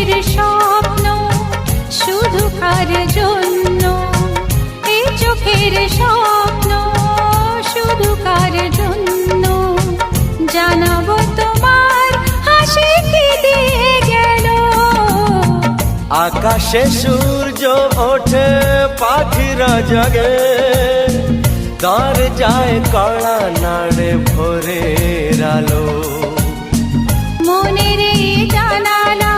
চোখের স্বপ্ন শুধু কার জন্য, এই চোখের স্বপ্ন শুধু কার জন্য, জানাবো তোমার হাসি কি দিয়ে গেল। আকাশে সূর্য ওঠে পাখিরা জাগে, তার যায় কড়া নাড়ে ভোরের আলো। মনের এই জান